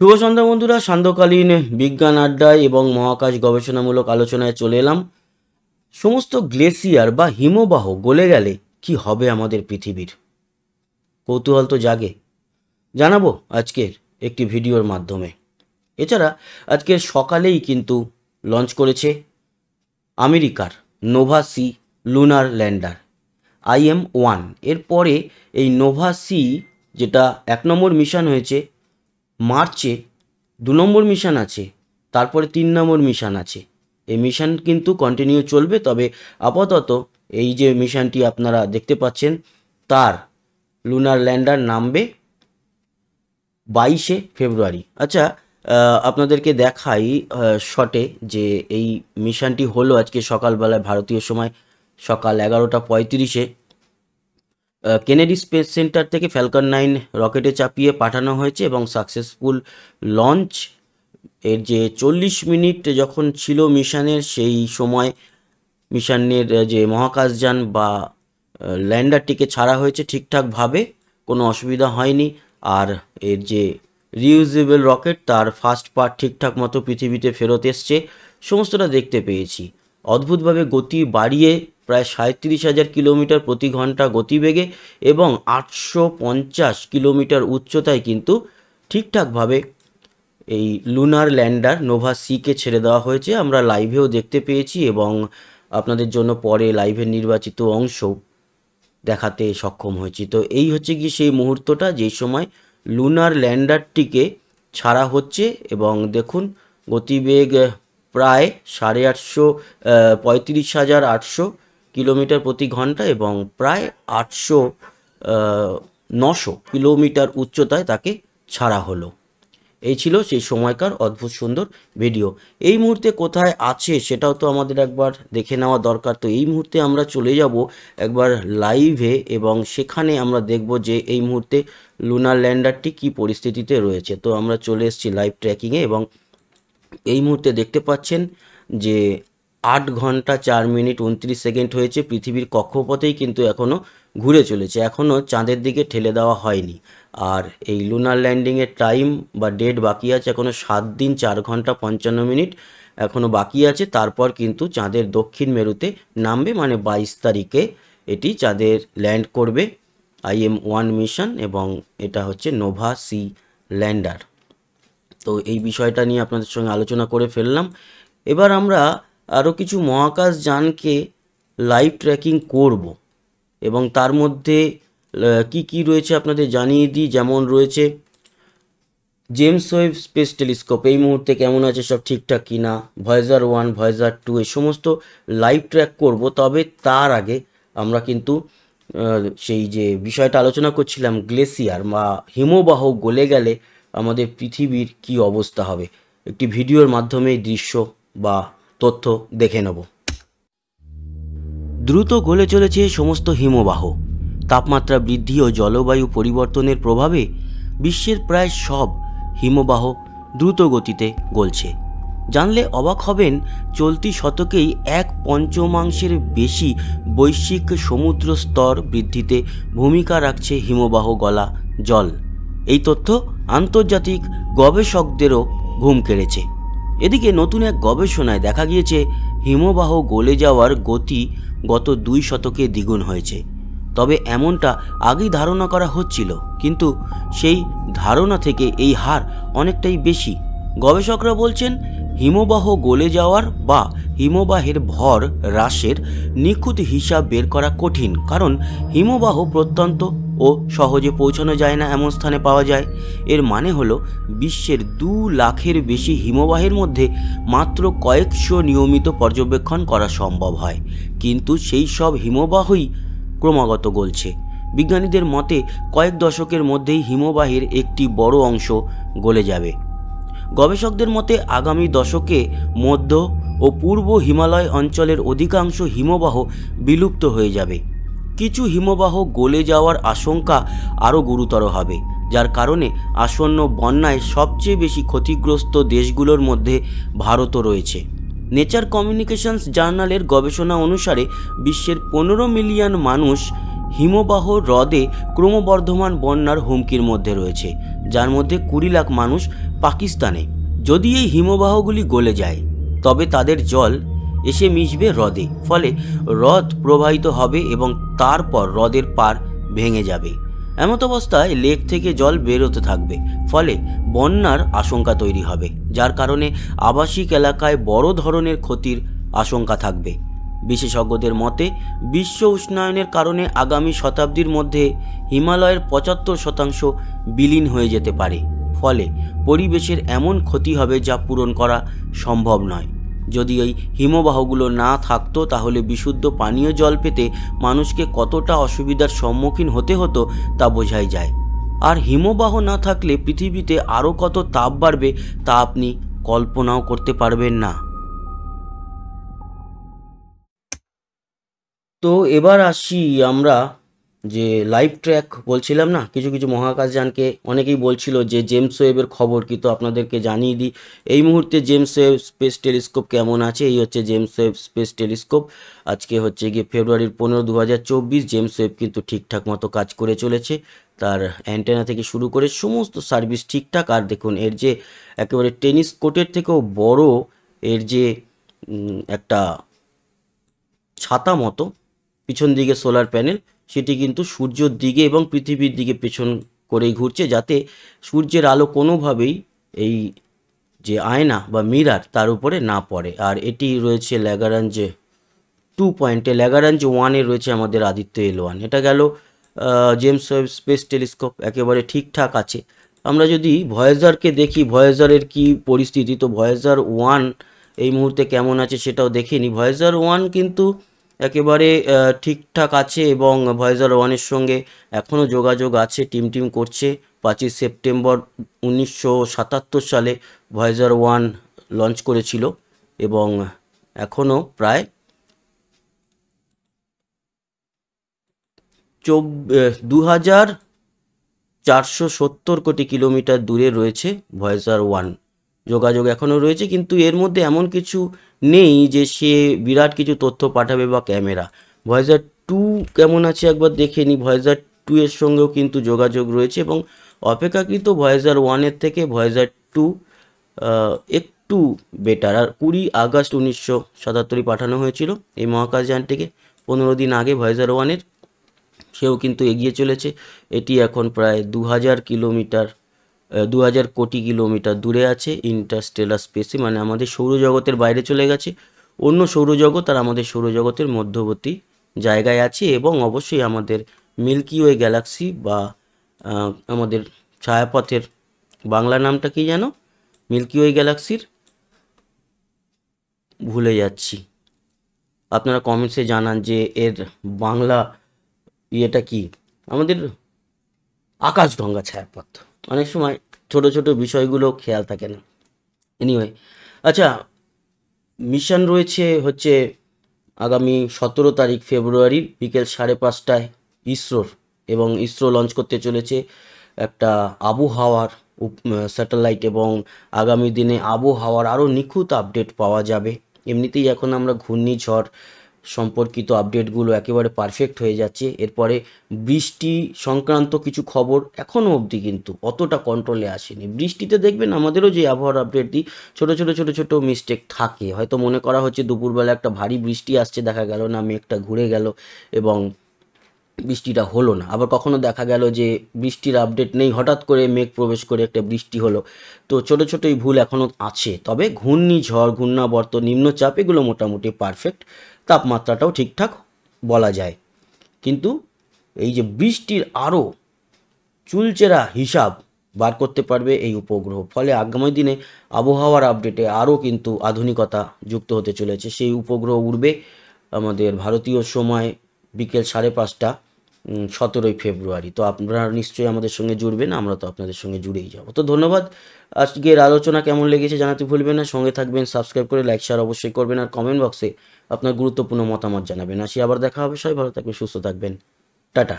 শুভ সন্ধ্যা বন্ধুরা, সান্ধ্যকালীন বিজ্ঞান আড্ডায় এবং মহাকাশ গবেষণামূলক আলোচনায় চলে এলাম। সমস্ত গ্লেসিয়ার বা হিমবাহ গলে গেলে কি হবে আমাদের পৃথিবীর? কৌতূহল তো জাগে। জানাবো আজকের একটি ভিডিওর মাধ্যমে। এছাড়া আজকের সকালেই কিন্তু লঞ্চ করেছে আমেরিকার Nova C lunar lander IM-1। এরপরে এই নোভা সি, যেটা 1 নম্বর মিশন হয়েছে মার্চে, 2 নম্বর মিশন আছে, তারপরে 3 নম্বর মিশন আছে। এই মিশন কিন্তু কন্টিনিউ চলবে, তবে আপাতত এই যে মিশনটি আপনারা দেখতে পাচ্ছেন তার লুনার ল্যান্ডার নামবে 22শে ফেব্রুয়ারি। আচ্ছা, আপনাদেরকে দেখাই শটে যে এই মিশনটি হলো আজকে সকালবেলায় ভারতীয় সময় সকাল 11:35-এ কেনেডি স্পেস সেন্টার থেকে ফ্যালকন 9 রকেটে চাপিয়ে পাঠানো হয়েছে এবং সাকসেসফুল লঞ্চ। এর যে 40 মিনিট যখন ছিল মিশনের, সেই সময় মিশনের যে মহাকাশযান বা ল্যান্ডারটিকে ছাড়া হয়েছে ঠিকঠাকভাবে, কোনো অসুবিধা হয়নি। আর এর যে রিউজেবল রকেট, তার ফার্স্ট পার্ট ঠিকঠাক মতো পৃথিবীতে ফেরত এসছে, সমস্তটা দেখতে পেয়েছি। অদ্ভুতভাবে গতি বাড়িয়ে প্রায় 37,000 কিলোমিটার প্রতি ঘন্টা গতিবেগে এবং 850 কিলোমিটার উচ্চতায় কিন্তু ঠিকঠাকভাবে এই লুনার ল্যান্ডার নোভা সিকে ছেড়ে দেওয়া হয়েছে। আমরা লাইভেও দেখতে পেয়েছি এবং আপনাদের জন্য পরে লাইভের নির্বাচিত অংশ দেখাতে সক্ষম হয়েছি। তো এই হচ্ছে কি সেই মুহূর্তটা যেই সময় লুনার ল্যান্ডারটিকে ছাড়া হচ্ছে এবং দেখুন গতিবেগ প্রায় 35,800 কিলোমিটার প্রতি ঘন্টা এবং প্রায় 900 কিলোমিটার উচ্চতায় তাকে ছাড়া হলো। এই ছিল সেই সময়কার অদ্ভুত সুন্দর ভিডিও। এই মুহূর্তে কোথায় আছে সেটাও তো আমাদের একবার দেখে নেওয়া দরকার। তো এই মুহূর্তে আমরা চলে যাব একবার লাইভে এবং সেখানে আমরা দেখব যে এই মুহূর্তে লুনার ল্যান্ডারটি কি পরিস্থিতিতে রয়েছে। তো আমরা চলে এসেছি লাইভ ট্র্যাকিংয়ে এবং এই মুহূর্তে দেখতে পাচ্ছেন যে 8 ঘন্টা 4 মিনিট 29 সেকেন্ড হয়েছে। পৃথিবীর কক্ষপথেই কিন্তু এখনও ঘুরে চলেছে, এখনও চাঁদের দিকে ঠেলে দেওয়া হয়নি। আর এই লুনার ল্যান্ডিংয়ের টাইম বা ডেট বাকি আছে এখনও 7 দিন 4 ঘন্টা 55 মিনিট এখনও বাকি আছে। তারপর কিন্তু চাঁদের দক্ষিণ মেরুতে নামবে, মানে 22 তারিখে এটি চাঁদের ল্যান্ড করবে IM-1 মিশন এবং এটা হচ্ছে নোভা সি ল্যান্ডার। তো এই বিষয়টা নিয়ে আপনাদের সঙ্গে আলোচনা করে ফেললাম। এবার আমরা আরও কিছু মহাকাশযানকে লাইভ ট্র্যাকিং করব এবং তার মধ্যে কি কি রয়েছে আপনাদের জানিয়ে দিই। যেমন রয়েছে জেমস ওয়েব স্পেস টেলিস্কোপ, এই মুহূর্তে কেমন আছে, সব ঠিকঠাক কি না, ভয়েজার 1 ভয়েজার 2 এই সমস্ত লাইভ ট্র্যাক করব। তবে তার আগে আমরা কিন্তু সেই যে বিষয়টা আলোচনা করছিলাম, গ্লেসিয়ার বা হিমবাহ গলে গেলে আমাদের পৃথিবীর কি অবস্থা হবে, একটি ভিডিওর মাধ্যমে দৃশ্য বা তথ্য দেখে নেব। দ্রুত গলে চলেছে সমস্ত হিমবাহ। তাপমাত্রা বৃদ্ধি ও জলবায়ু পরিবর্তনের প্রভাবে বিশ্বের প্রায় সব হিমবাহ দ্রুত গতিতে গলছে। জানলে অবাক হবেন, চলতি শতকেই 1/5 বেশি বৈশ্বিক সমুদ্র স্তর বৃদ্ধিতে ভূমিকা রাখছে হিমবাহ গলা জল। এই তথ্য আন্তর্জাতিক গবেষকদেরও ঘুম কেড়েছে। এদিকে নতুন এক গবেষণায় দেখা গিয়েছে হিমবাহ গলে যাওয়ার গতি গত 2 শতকে দ্বিগুণ হয়েছে। তবে এমনটা আগেই ধারণা করা হচ্ছিল, কিন্তু সেই ধারণা থেকে এই হার অনেকটাই বেশি। গবেষকরা বলছেন হিমবাহ গলে যাওয়ার বা হিমবাহের ভর হ্রাসের নিখুঁত হিসাব বের করা কঠিন, কারণ হিমবাহ প্রত্যন্ত ও সহজে পৌঁছানো যায় না এমন স্থানে পাওয়া যায়। এর মানে হলো বিশ্বের 2 লাখের বেশি হিমবাহের মধ্যে মাত্র কয়েকশো নিয়মিত পর্যবেক্ষণ করা সম্ভব হয়, কিন্তু সেই সব হিমবাহই ক্রমাগত গলছে। বিজ্ঞানীদের মতে কয়েক দশকের মধ্যেই হিমবাহের একটি বড় অংশ গলে যাবে। গবেষকদের মতে আগামী দশকে মধ্য ও পূর্ব হিমালয় অঞ্চলের অধিকাংশ হিমবাহ বিলুপ্ত হয়ে যাবে। কিছু হিমবাহ গলে যাওয়ার আশঙ্কা আরও গুরুতর হবে, যার কারণে আসন্ন বন্যায় সবচেয়ে বেশি ক্ষতিগ্রস্ত দেশগুলোর মধ্যে ভারতও রয়েছে। নেচার কমিউনিকেশনস জার্নালের গবেষণা অনুসারে বিশ্বের 15 মিলিয়ন মানুষ হিমবাহ হ্রদে ক্রমবর্ধমান বন্যার হুমকির মধ্যে রয়েছে, যার মধ্যে 20 লাখ মানুষ পাকিস্তানে। যদি এই হিমবাহগুলি গলে যায় তবে তাদের জল এসে মিশবে হ্রদে, ফলে হ্রদ প্রবাহিত হবে এবং তারপর হ্রদের পার ভেঙে যাবে। এমত অবস্থায় লেক থেকে জল বেরোতে থাকবে, ফলে বন্যার আশঙ্কা তৈরি হবে, যার কারণে আবাসিক এলাকায় বড় ধরনের ক্ষতির আশঙ্কা থাকবে। বিশেষজ্ঞদের মতে বিশ্ব উষ্ণায়নের কারণে আগামী শতাব্দীর মধ্যে হিমালয়ের 75% বিলীন হয়ে যেতে পারে, ফলে পরিবেশের এমন ক্ষতি হবে যা পূরণ করা সম্ভব নয়। যদি এই হিমবাহগুলো না থাকতো তাহলে বিশুদ্ধ পানীয় জল পেতে মানুষকে কতটা অসুবিধার সম্মুখীন হতে হতো তা বোঝাই যায়। আর হিমবাহ না থাকলে পৃথিবীতে আরও কত তাপ বাড়বে তা আপনি কল্পনাও করতে পারবেন না। তো এবার আসি আমরা যে লাইভ ট্র্যাক বলছিলাম না, কিছু কিছু মহাকাশযানকে অনেকেই বলছিল যে জেমস ওয়েবের খবর, কিন্তু আপনাদেরকে জানিয়ে দিই এই মুহূর্তে জেমস ওয়েব স্পেস টেলিস্কোপ কেমন আছে। এই হচ্ছে জেমস ওয়েব স্পেস টেলিস্কোপ। আজকে হচ্ছে গিয়ে ফেব্রুয়ারির 15, 2024। জেমস ওয়েব কিন্তু ঠিকঠাক মতো কাজ করে চলেছে, তার অ্যান্টেনা থেকে শুরু করে সমস্ত সার্ভিস ঠিকঠাক। আর দেখুন এর যে একেবারে টেনিস কোর্টের থেকেও বড় এর যে একটা ছাতা মতো পিছন দিকে সোলার প্যানেল, সেটি কিন্তু সূর্যের দিকে এবং পৃথিবীর দিকে পেছন করেই ঘুরছে, যাতে সূর্যের আলো কোনোভাবেই এই যে আয়না বা মিরার তার উপরে না পড়ে। আর এটি রয়েছে ল্যাগ্রাঞ্জ 2 পয়েন্টে, ল্যাগ্রাঞ্জ 1-এ রয়েছে আমাদের আদিত্য L1। এটা গেল জেমস ওয়েব স্পেস টেলিস্কোপ, একেবারে ঠিকঠাক আছে। আমরা যদি ভয়েজারকে দেখি, ভয়েজারের কি পরিস্থিতি, তো ভয়েজার 1 এই মুহূর্তে কেমন আছে সেটাও দেখে নিই। ভয়েজার 1 কিন্তু একেবারে ঠিকঠাক আছে এবং ভয়েজার 1-এর সঙ্গে এখনও যোগাযোগ আছে, টিম করছে। 25 সেপ্টেম্বর 1977 সালে ভয়েজার 1 লঞ্চ করেছিল এবং এখনও প্রায় 2470 কোটি কিলোমিটার দূরে রয়েছে ভয়েজার 1। যোগাযোগ এখনও রয়েছে, কিন্তু এর মধ্যে এমন কিছু নেই যে সে বিরাট কিছু তথ্য পাঠাবে বা ক্যামেরা। ভয়েজার 2 কেমন আছে একবার দেখে নিই। ভয়েজার 2 এর সঙ্গেও কিন্তু যোগাযোগ রয়েছে এবং অপেক্ষাকৃত ভয়েজার 1-এর থেকে ভয়েজার 2 একটু বেটার। আর 20 আগস্ট 1977 পাঠানো হয়েছিল এই মহাকাশযানটিকে, 15 দিন আগে ভয়েজার 1-এর। সেও কিন্তু এগিয়ে চলেছে। এটি এখন প্রায় 2000 কোটি কিলোমিটার দূরে আছে ইন্টারস্টেলার স্পেসে, মানে আমাদের সৌরজগতের বাইরে চলে গেছে। অন্য সৌরজগৎ আর আমাদের সৌরজগতের মধ্যবর্তী জায়গায় আছে এবং অবশ্যই আমাদের মিল্কি ওয়ে গ্যালাক্সি বা আমাদের ছায়াপথের বাংলা নামটা কি যেন, মিল্কি ওয়ে গ্যালাক্সির ভুলে যাচ্ছি, আপনারা কমেন্টসে জানান যে এর বাংলা ইয়েটা কি। আমাদের আকাশগঙ্গা ছায়াপথ, অনেক সময় ছোট ছোট বিষয়গুলো খেয়াল থাকে না। এনিওয়ে, আচ্ছা, মিশন রয়েছে হচ্ছে আগামী 17 তারিখ ফেব্রুয়ারি বিকেল 5:30টায় ইসরোর, এবং ইসরো লঞ্চ করতে চলেছে একটা আবহাওয়ার স্যাটেলাইট, এবং আগামী দিনে আবহাওয়ার আরও নিখুঁত আপডেট পাওয়া যাবে। এমনিতেই এখন আমরা ঘূর্ণিঝড় সম্পর্কিত আপডেটগুলো একেবারে পারফেক্ট হয়ে যাচ্ছে। এরপরে বৃষ্টি সংক্রান্ত কিছু খবর এখনও অবধি কিন্তু অতটা কন্ট্রোলে আসেনি। বৃষ্টিতে দেখবেন আমাদেরও যে আবহাওয়ার আপডেট দিই, ছোটো ছোটো মিস্টেক থাকে। হয়তো মনে করা হচ্ছে দুপুরবেলা একটা ভারী বৃষ্টি আসছে, দেখা গেল না মেঘটা ঘুরে গেল এবং বৃষ্টিটা হলো না। আবার কখনো দেখা গেল যে বৃষ্টির আপডেট নেই, হঠাৎ করে মেঘ প্রবেশ করে একটা বৃষ্টি হলো। তো ছোটো ছোটো এই ভুল এখনও আছে। তবে ঘূর্ণিঝড়, ঘূর্ণাবর্ত, নিম্নচাপ এগুলো মোটামুটি পারফেক্ট, তাপমাত্রাটাও ঠিকঠাক বলা যায়। কিন্তু এই যে বৃষ্টির আরও চুলচেরা হিসাব বার করতে পারবে এই উপগ্রহ, ফলে আগামী দিনে আবহাওয়ার আপডেটে আরও কিন্তু আধুনিকতা যুক্ত হতে চলেছে। সেই উপগ্রহ উড়বে আমাদের ভারতীয় সময় বিকেল 5:30, 17 ফেব্রুয়ারি। তো আপনারা নিশ্চয়ই আমাদের সঙ্গে জুড়বেন, আমরা তো আপনাদের সঙ্গে জুড়েই যাব। তো ধন্যবাদ। আজকের আলোচনা কেমন লেগেছে জানাতে ভুলবেন না, সঙ্গে থাকবেন, সাবস্ক্রাইব করে লাইক শেয়ার অবশ্যই করবেন, আর কমেন্ট বক্সে আপনার গুরুত্বপূর্ণ মতামত জানাবেন। আসি আবার দেখা হবে, সবাই ভালো থাকবেন, সুস্থ থাকবেন, টাটা।